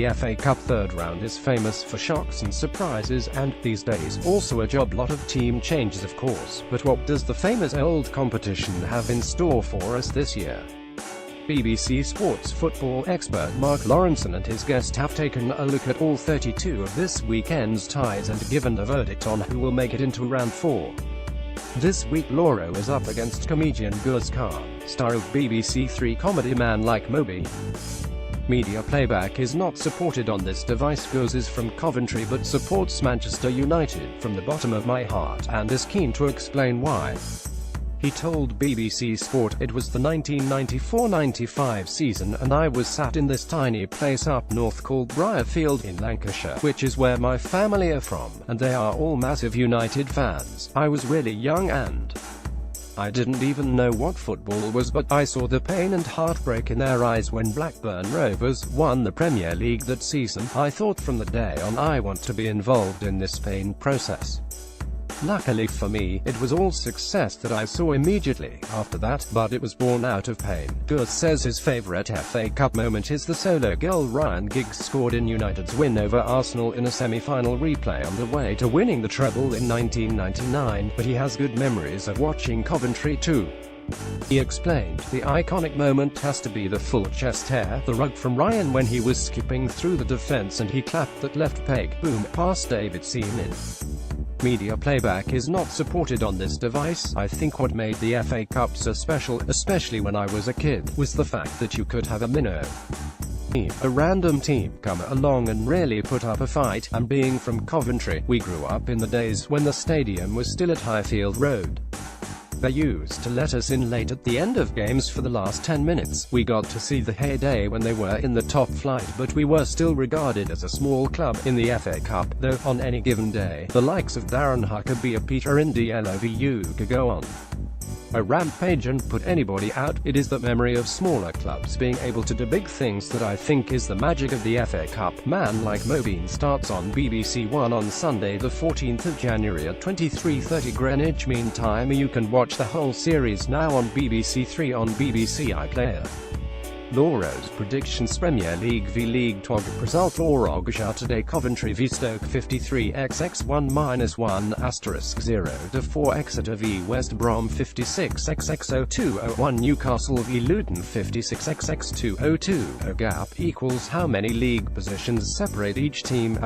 The FA Cup third round is famous for shocks and surprises and, these days, also a job lot of team changes of course, but what does the famous old competition have in store for us this year? BBC Sports football expert Mark Lawrenson and his guest have taken a look at all 32 of this weekend's ties and given a verdict on who will make it into round 4. This week Lawro is up against comedian Guz Khan, star of BBC Three comedy Man Like Moby. Media playback is not supported on this device. Guz is from Coventry but supports Manchester United from the bottom of my heart and is keen to explain why. He told BBC Sport, "It was the 1994-95 season and I was sat in this tiny place up north called Briarfield in Lancashire, which is where my family are from, and they are all massive United fans. I was really young and I didn't even know what football was, but I saw the pain and heartbreak in their eyes when Blackburn Rovers won the Premier League that season. I thought from the day on I want to be involved in this pain process. Luckily for me, it was all success that I saw immediately after that, but it was born out of pain." Guz says his favourite FA Cup moment is the solo goal Ryan Giggs scored in United's win over Arsenal in a semi-final replay on the way to winning the treble in 1999, but he has good memories of watching Coventry too. He explained, "The iconic moment has to be the full chest hair, the rug from Ryan when he was skipping through the defence and he clapped that left peg, boom, past David Seaman." Media playback is not supported on this device. "I think what made the FA Cup so special, especially when I was a kid, was the fact that you could have a minnow team, a random team, come along and really put up a fight, and being from Coventry, we grew up in the days when the stadium was still at Highfield Road. They used to let us in late at the end of games for the last 10 minutes. We got to see the heyday when they were in the top flight, but we were still regarded as a small club in the FA Cup, though on any given day, the likes of Darren Huckabee, Peter Ndlovu could go on a rampage and put anybody out. It is that memory of smaller clubs being able to do big things that I think is the magic of the FA Cup." Man Like Moby starts on BBC One on Sunday the 14th of January at 23:30 Greenwich Mean Time. You can watch the whole series now on BBC Three on BBC iPlayer. Lawro's predictions: Premier League v League Tog result: Lawro today Coventry v Stoke 53xx1-1 *0-4 Exeter v West Brom 56xx0201 Newcastle v Luton 56xx202 gap equals how many league positions separate each team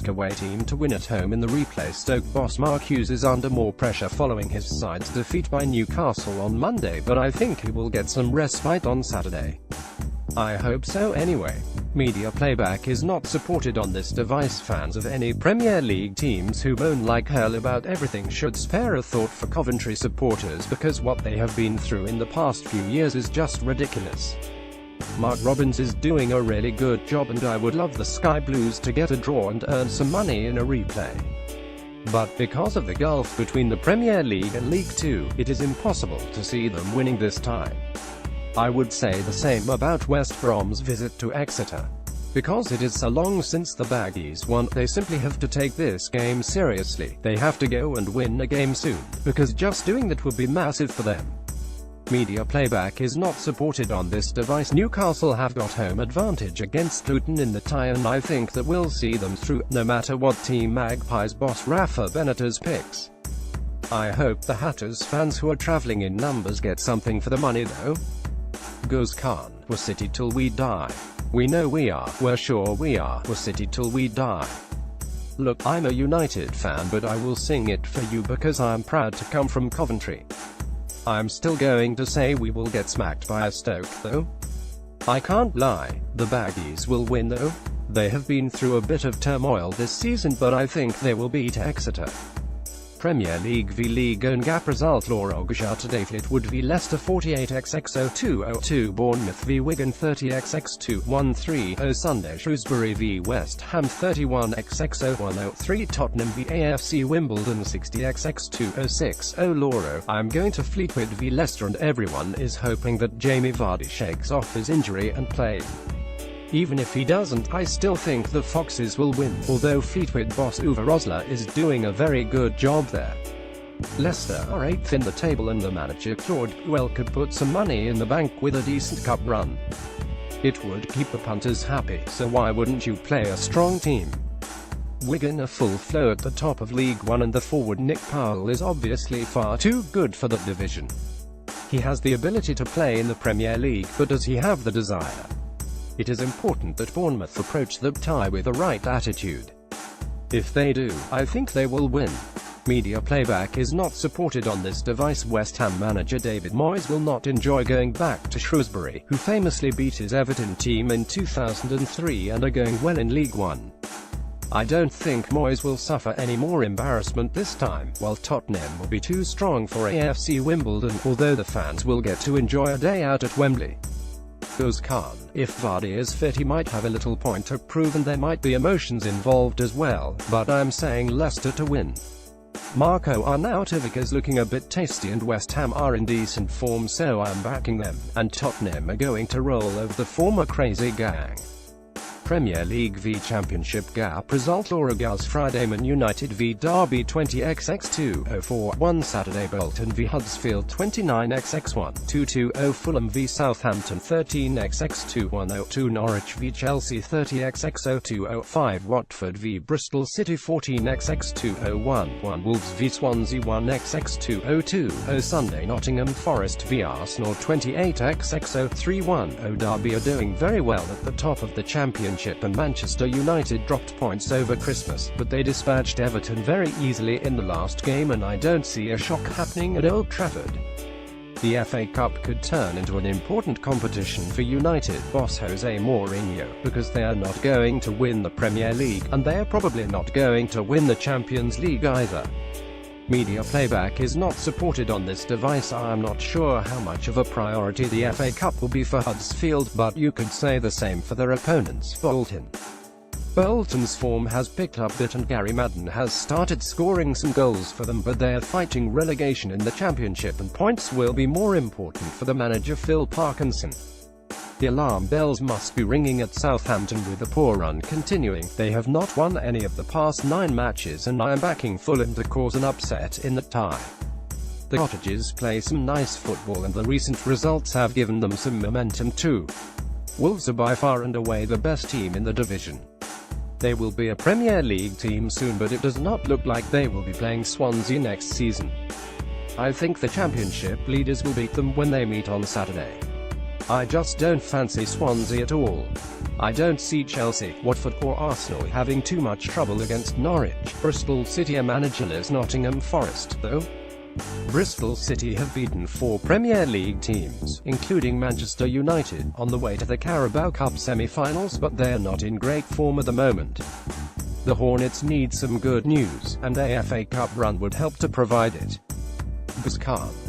away team to win at home in the replay. Stoke boss Mark Hughes is under more pressure following his side's defeat by Newcastle on Monday, but I think he will get some respite on Saturday. I hope so anyway. Media playback is not supported on this device. Fans of any Premier League teams who moan like hell about everything should spare a thought for Coventry supporters, because what they have been through in the past few years is just ridiculous. Mark Robins is doing a really good job and I would love the Sky Blues to get a draw and earn some money in a replay. But because of the gulf between the Premier League and League Two, it is impossible to see them winning this time. I would say the same about West Brom's visit to Exeter. Because it is so long since the Baggies won, they simply have to take this game seriously. They have to go and win a game soon, because just doing that would be massive for them. Media playback is not supported on this device. Newcastle have got home advantage against Luton in the tie and I think that we'll see them through, no matter what team Magpies boss Rafa Benitez picks. I hope the Hatters fans who are travelling in numbers get something for the money though." Guz Khan: "We're City till we die. We know we are. We're sure we are. We're City till we die. Look, I'm a United fan but I will sing it for you because I'm proud to come from Coventry. I'm still going to say we will get smacked by a Stoke though. I can't lie, the Baggies will win though. They have been through a bit of turmoil this season but I think they will beat Exeter." Premier League v League own gap result: Lawro today Fleetwood v Leicester 48xx0202 Bournemouth v Wigan 30xx2130 Sunday Shrewsbury v West Ham 31xx0103 Tottenham v AFC Wimbledon 60xx2060 Lawro: "I'm going to Fleetwood v Leicester and everyone is hoping that Jamie Vardy shakes off his injury and plays. Even if he doesn't, I still think the Foxes will win, although Fleetwood boss Uwe Rosler is doing a very good job there. Leicester are 8th in the table and the manager Claude Puel could put some money in the bank with a decent cup run. It would keep the punters happy, so why wouldn't you play a strong team? Wigan are full flow at the top of League One, and the forward Nick Powell is obviously far too good for that division. He has the ability to play in the Premier League, but does he have the desire? It is important that Bournemouth approach the tie with the right attitude. If they do, I think they will win. Media playback is not supported on this device. West Ham manager David Moyes will not enjoy going back to Shrewsbury, who famously beat his Everton team in 2003 and are going well in League One. I don't think Moyes will suffer any more embarrassment this time, while Tottenham will be too strong for AFC Wimbledon, although the fans will get to enjoy a day out at Wembley. Goes Khan. If Vardy is fit, he might have a little point to prove, and there might be emotions involved as well, but I'm saying Leicester to win. Marco Arnautovic is looking a bit tasty, and West Ham are in decent form, so I'm backing them, and Tottenham are going to roll over the former crazy gang. Premier League v Championship gap result: Lawro Gaz Friday, Man United v Derby 20xx2-041 Saturday, Bolton v Huddersfield 29xx1 220 Fulham v Southampton 13xx2102 Norwich v Chelsea 30xx0205 Watford v Bristol City 14xx2011 Wolves v Swansea 1xx2020 Sunday, Nottingham Forest v Arsenal 28xx0310 Derby are doing very well at the top of the Championship, and Manchester United dropped points over Christmas, but they dispatched Everton very easily in the last game, and I don't see a shock happening at Old Trafford. The FA Cup could turn into an important competition for United boss Jose Mourinho, because they are not going to win the Premier League, and they are probably not going to win the Champions League either. Media playback is not supported on this device. I'm not sure how much of a priority the FA Cup will be for Huddersfield, but you could say the same for their opponents, Bolton. Bolton's form has picked up a bit, and Gary Madden has started scoring some goals for them, but they are fighting relegation in the Championship, and points will be more important for the manager Phil Parkinson. The alarm bells must be ringing at Southampton with the poor run continuing. They have not won any of the past 9 matches, and I am backing Fulham to cause an upset in the tie. The Cottagers play some nice football, and the recent results have given them some momentum too. Wolves are by far and away the best team in the division. They will be a Premier League team soon, but it does not look like they will be playing Swansea next season. I think the Championship leaders will beat them when they meet on Saturday. I just don't fancy Swansea at all. I don't see Chelsea, Watford or Arsenal having too much trouble against Norwich. Bristol City are managerless Nottingham Forest, though. Bristol City have beaten 4 Premier League teams, including Manchester United, on the way to the Carabao Cup semi-finals, but they are not in great form at the moment. The Hornets need some good news, and a FA Cup run would help to provide it.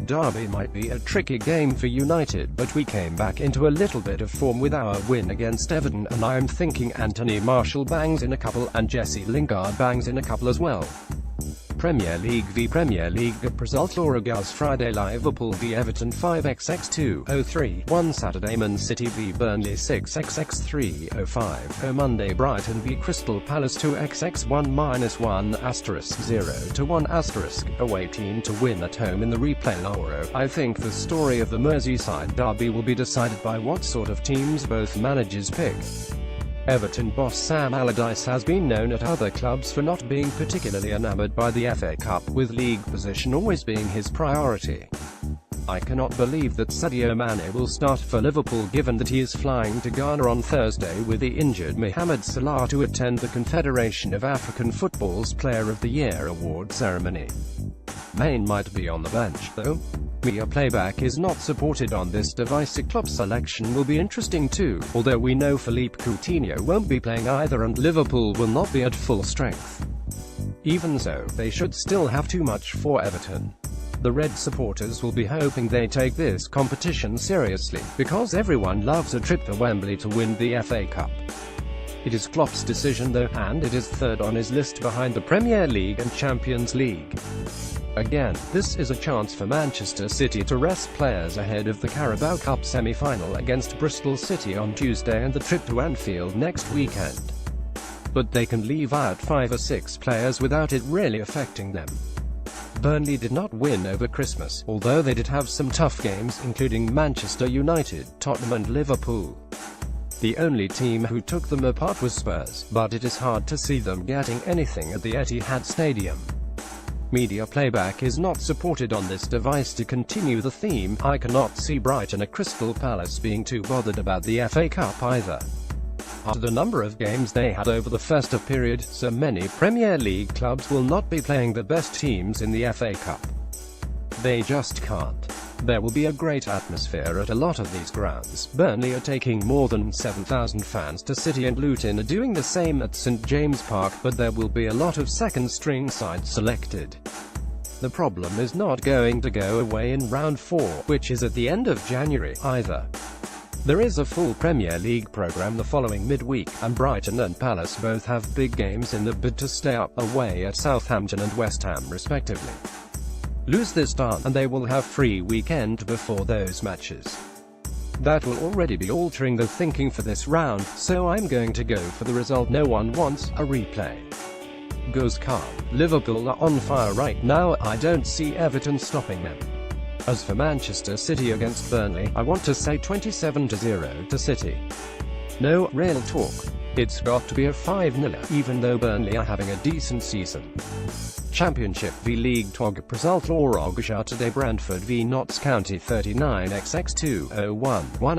Derby might be a tricky game for United, but we came back into a little bit of form with our win against Everton, and I'm thinking Anthony Martial bangs in a couple, and Jesse Lingard bangs in a couple as well. Premier League v Premier League gap result: Lawro Gaz Friday, Liverpool v Everton 5xx2-031 Saturday, Man City v Burnley 6xx3-050 Monday, Brighton v Crystal Palace 2xx1-1*0-1*, away team to win at home in the replay. Lawro: I think the story of the Merseyside derby will be decided by what sort of teams both managers pick. Everton boss Sam Allardyce has been known at other clubs for not being particularly enamoured by the FA Cup, with league position always being his priority. I cannot believe that Sadio Mane will start for Liverpool, given that he is flying to Ghana on Thursday with the injured Mohamed Salah to attend the Confederation of African Football's Player of the Year award ceremony. Mane might be on the bench, though. Media playback is not supported on this device. A club selection will be interesting too, although we know Philippe Coutinho won't be playing either, and Liverpool will not be at full strength. Even so, they should still have too much for Everton. The Red supporters will be hoping they take this competition seriously, because everyone loves a trip to Wembley to win the FA Cup. It is Klopp's decision though, and it is third on his list behind the Premier League and Champions League. Again, this is a chance for Manchester City to rest players ahead of the Carabao Cup semi-final against Bristol City on Tuesday and the trip to Anfield next weekend. But they can leave out 5 or 6 players without it really affecting them. Burnley did not win over Christmas, although they did have some tough games, including Manchester United, Tottenham and Liverpool. The only team who took them apart was Spurs, but it is hard to see them getting anything at the Etihad Stadium. Media playback is not supported on this device. To continue the theme, I cannot see Brighton or Crystal Palace being too bothered about the FA Cup either. After the number of games they had over the festive period, so many Premier League clubs will not be playing the best teams in the FA Cup. They just can't. There will be a great atmosphere at a lot of these grounds. Burnley are taking more than 7,000 fans to City, and Luton are doing the same at St James Park, but there will be a lot of second-string sides selected. The problem is not going to go away in round 4, which is at the end of January, either. There is a full Premier League programme the following midweek, and Brighton and Palace both have big games in the bid to stay up, away at Southampton and West Ham respectively. Lose this time, and they will have free weekend before those matches. That will already be altering the thinking for this round, so I'm going to go for the result no one wants, a replay. Goes Khan. Liverpool are on fire right now. I don't see Everton stopping them. As for Manchester City against Burnley, I want to say 27-0 to City. No real talk. It's got to be a 5-0, even though Burnley are having a decent season. Championship v League Tog predictions-Lawro today. Brentford v Notts County 39xx201 1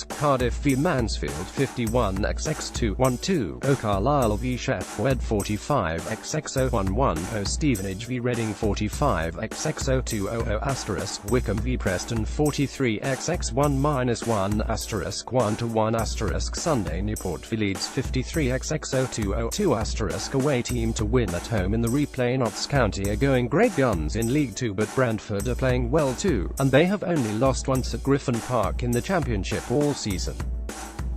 *, Cardiff v Mansfield 51xx212 Carlisle v Sheffield 45xx011 Stevenage v Reading 45xx0200 Wickham v Preston 43xx1-1 1-1 Sunday Newport v Leeds 53xx0202 away team to win at home in the replay. Notts County are going great guns in League 2, but Brentford are playing well too, and they have only lost once at Griffin Park in the Championship all season.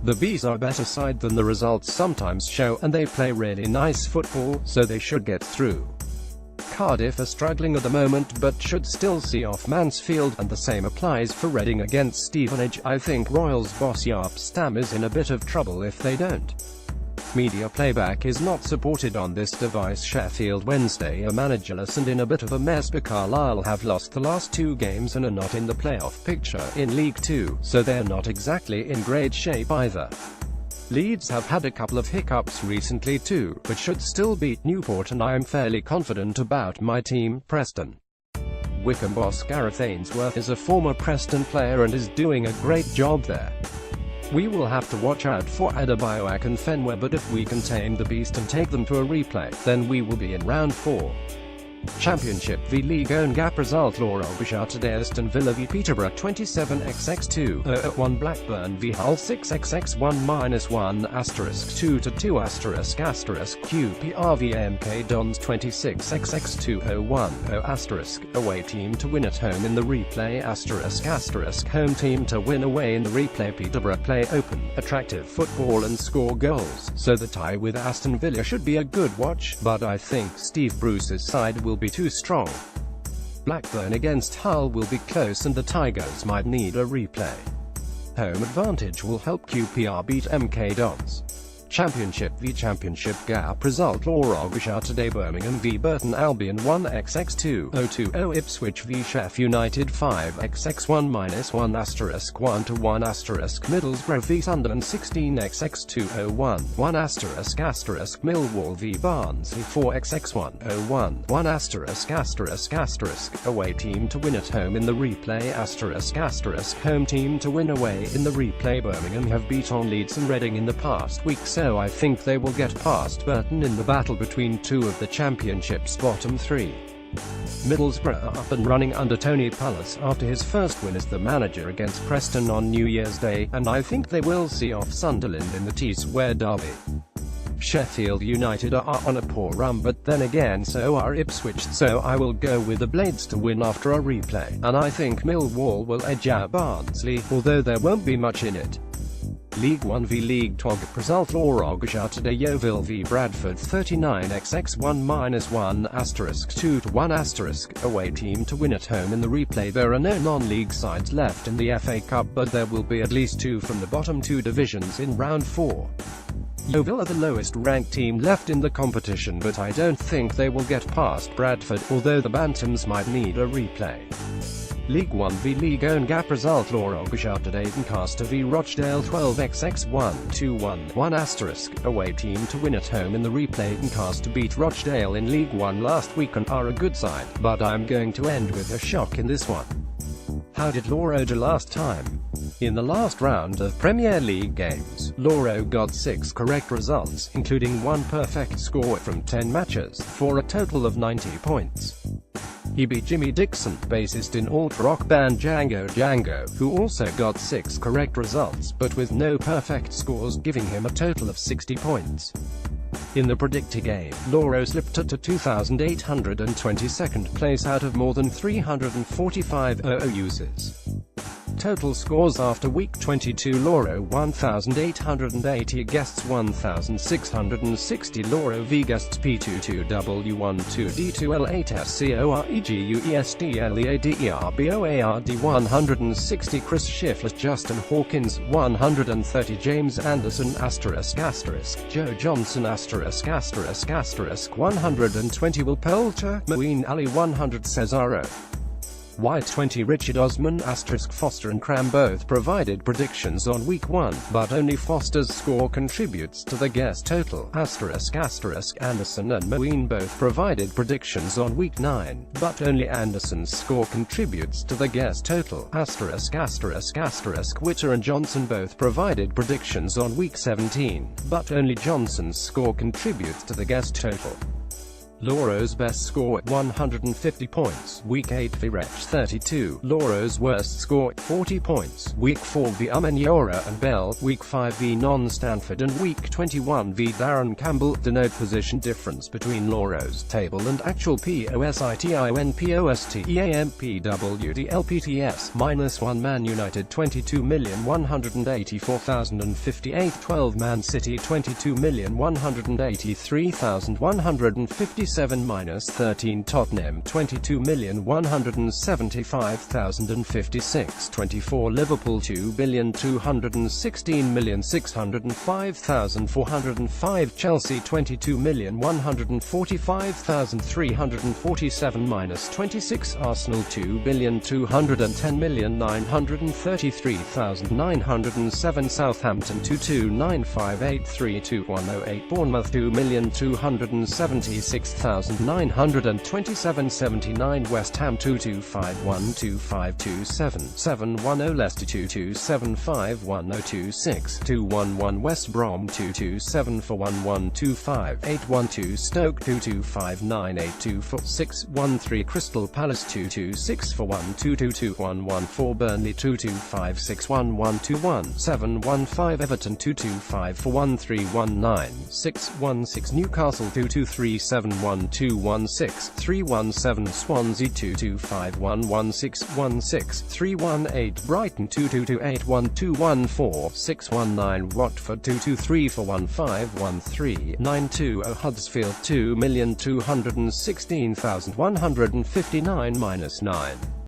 The Bees are a better side than the results sometimes show, and they play really nice football, so they should get through. Cardiff are struggling at the moment, but should still see off Mansfield, and the same applies for Reading against Stevenage. I think Royals boss Jaap Stam is in a bit of trouble if they don't. Media playback is not supported on this device. Sheffield Wednesday are managerless and in a bit of a mess, but Carlisle have lost the last 2 games and are not in the playoff picture in League 2, so they're not exactly in great shape either. Leeds have had a couple of hiccups recently too, but should still beat Newport, and I am fairly confident about my team, Preston. Wickham boss Gareth Ainsworth is a former Preston player and is doing a great job there. We will have to watch out for Adebayo and Fenway, but if we can tame the beast and take them to a replay, then we will be in round 4. Championship v League Own Gap predictions-Lawro today. Aston Villa v Peterborough 27xx201 Blackburn v Hull 6xx1-1 2-2 QPR v MK Dons 26xx201 away team to win at home in the replay home team to win away in the replay. Peterborough play open, attractive football and score goals, so the tie with Aston Villa should be a good watch, but I think Steve Bruce's side will be too strong. Blackburn against Hull will be close, and the Tigers might need a replay. Home advantage will help QPR beat MK Dons. Championship v Championship Gap predictions-Lawro today. Birmingham v Burton Albion 1xx2020 Ipswich v Sheff United 5xx1-1 1-1 Middlesbrough v Sunderland 16xx201 1 Millwall v Barnsley 4xx1-1 1 away team to win at home in the replay home team to win away in the replay. Birmingham have beaten Leeds and Reading in the past week, so I think they will get past Burton in the battle between 2 of the Championship's bottom 3. Middlesbrough are up and running under Tony Pulis after his first win as the manager against Preston on New Year's Day, and I think they will see off Sunderland in the T-Square derby. Sheffield United are on a poor run, but then again so are Ipswich, so I will go with the Blades to win after a replay, and I think Millwall will edge out Barnsley, although there won't be much in it. League 1 v League Tog predictions-Lawro today. Yeovil v Bradford 39xx1-1 2-1 away team to win at home in the replay. There are no non-league sides left in the FA Cup, but there will be at least 2 from the bottom 2 divisions in round 4. Yeovil are the lowest ranked team left in the competition, but I don't think they will get past Bradford, although the Bantams might need a replay. League 1 v League Own Gap result Lawro Gashouted Doncaster v Rochdale 12xx1-2-1-1 *. Away team to win at home in the replay. Doncaster beat Rochdale in League 1 last week and are a good side, but I'm going to end with a shock in this one. How did Lawro do last time? In the last round of Premier League games, Lawro got 6 correct results, including 1 perfect score from 10 matches, for a total of 90 points. He beat Jimmy Dixon, bassist in alt-rock band Django, who also got 6 correct results, but with no perfect scores, giving him a total of 60 points. In the predictor game, Lawro slipped to 2,822nd place out of more than 345 users. Total scores after week 22: Lawro 1,880, guests 1,660, Lawro v guests P22W12D2L8SCOREGUESTLEADERBOARD 160, Chris Schiffler, Justin Hawkins 130, James Anderson Joe Johnson 120, Will Poulter, Moeen Ali 100, Cesaro White 20, Richard Osman Foster and Cram both provided predictions on week 1, but only Foster's score contributes to the guest total. Anderson and Moeen both provided predictions on week 9, but only Anderson's score contributes to the guest total. Witter and Johnson both provided predictions on week 17, but only Johnson's score contributes to the guest total. Lawro's best score at 150 points, Week 8 v Wretch 32. Lawro's worst score at 40 points, Week 4 v Amenyora and Bell, Week 5 v Non-Stanford and Week 21 v Darren Campbell. Denote position difference between Lawro's table and actual POSITIONPOSTEAMPWDLPTS. -1 Man United 22,184,058. 12 Man City 22,183,157. -13 Tottenham 22,175,056. 24 Liverpool 2,216,605,405. Chelsea 22,145,347. -26 Arsenal 2,210,933,907. Southampton 2,295,832,108. Bournemouth 2,276,927. 79 West Ham 2,251,252,7. 710 Leicester 2,275,1026. 211 West Brom 2,274,1125. 812 Stoke 2,259,824. 613 Crystal Palace 2,264,122,114. Burnley 2,256,1121. 715 Everton 2,254,1319. 616 Newcastle 2,237,1216. 317 Swansea 2,251,1616. 318 Brighton 2,228,1214. 619 Watford 2,234,1513. 920 Huddersfield 2,216,159 -9.